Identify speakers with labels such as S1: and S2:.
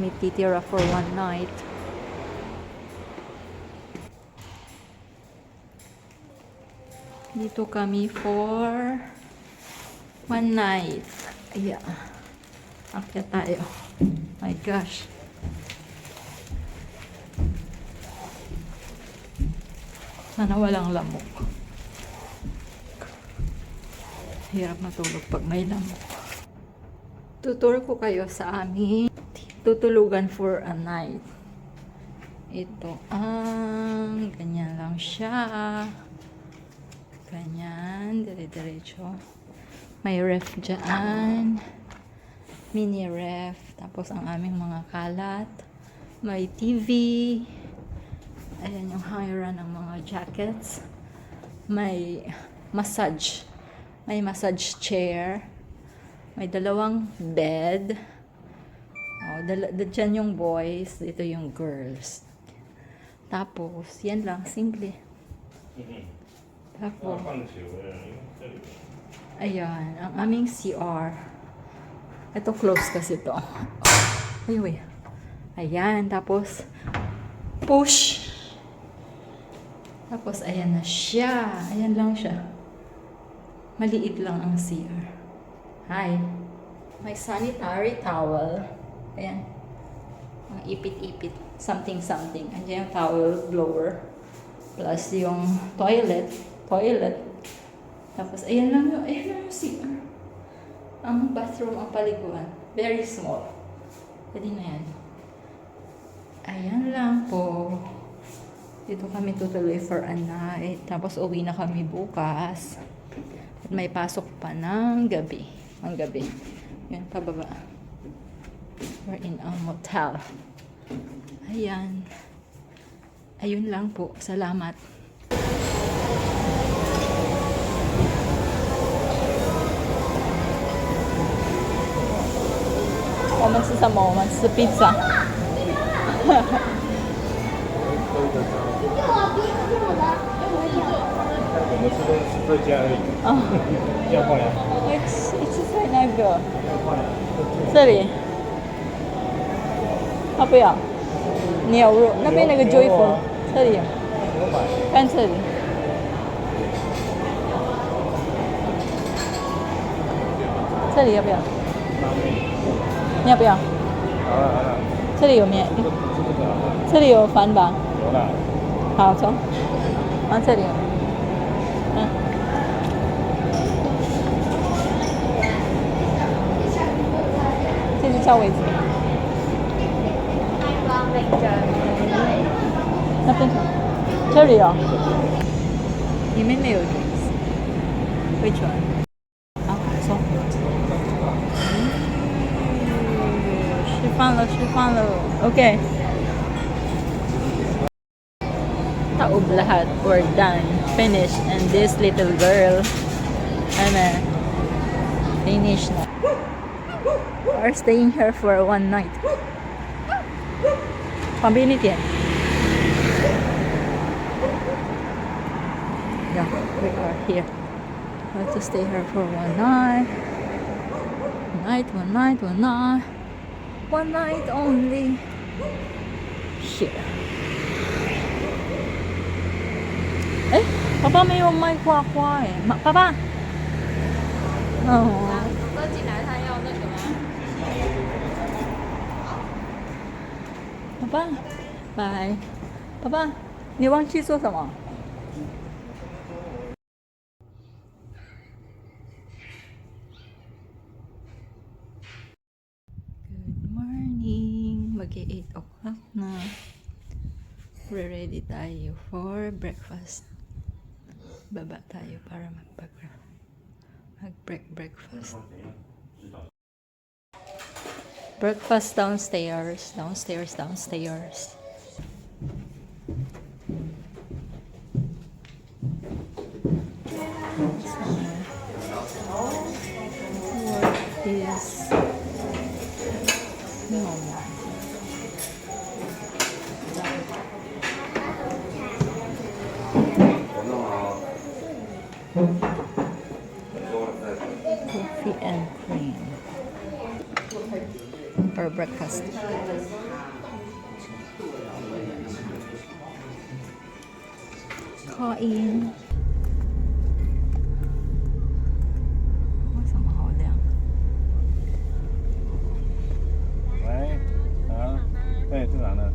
S1: kami titira for one night. Dito kami for one night. Ayan. Akyat tayo. My gosh. Sana walang lamok. Hirap matulog pag may lamok. Tutur ko kayo sa aming tutulugan for a night. Ito ang ganyan lang siya. Ganyan, dire-diretso. May ref dyan. Mini ref. Tapos ang aming mga kalat. May TV. Ayan yung hangeran ng mga jackets. May massage. May massage chair. May dalawang bed. Oh, dyan yung boys. Dito yung girls. Tapos, yan lang. Simple. Tapos, ayan. Ang aming CR. Ito close kasi to. Ayun. Ayan. Tapos, push. Tapos, ayan na siya. Ayan lang siya. Maliit lang ang CR. Hi. May sanitary towel. Ayan. Ang ipit-ipit. Something. Andiyan yung towel blower. Plus yung toilet. Tapos, ayan lang yung CR. Ang bathroom, ang paliguan. Very small. Pwede na yan. Ayan lang po. Dito kami tutuloy for a night. Tapos, uwi na kami bukas. At may pasok pa ng gabi. Ang gabi. Yan, pababa. We're in a motel. Ayan. Ayun lang po. Salamat.我们吃什么？我们吃 pizza。
S2: 我们吃的是这家而已。要换呀？
S1: 一直在那个这里。要不要？牛肉那边那个 Joyful 这里，看这里。这里要不要？你要不要？
S2: 好了。
S1: 这里有面，这里有饭吧？
S2: 有了。
S1: 好，走。这里有。这是叫位置。那边这里哦。里面没有 drinks。Which one？ 好，走。吃饭了 Okay. Taob lahat. We're done. Finished. And this little girl, finished na. We're staying here for one night. Pambilit yan. Yeah, we are here. We have to stay here for one night. One night only. Here. Eh, Papa 没有卖花花哎，爸爸。哦。哥进来，他要那个吗？爸爸，拜。爸爸，你忘记做什么？ Mag-8 o'clock na. We're ready tayo for breakfast. Baba tayo para mag-breakfast. Breakfast downstairs. What is coffee and cream or breakfast. Kain. Ôi sao mà hậu凉.
S2: 喂，啊，对，是哪的？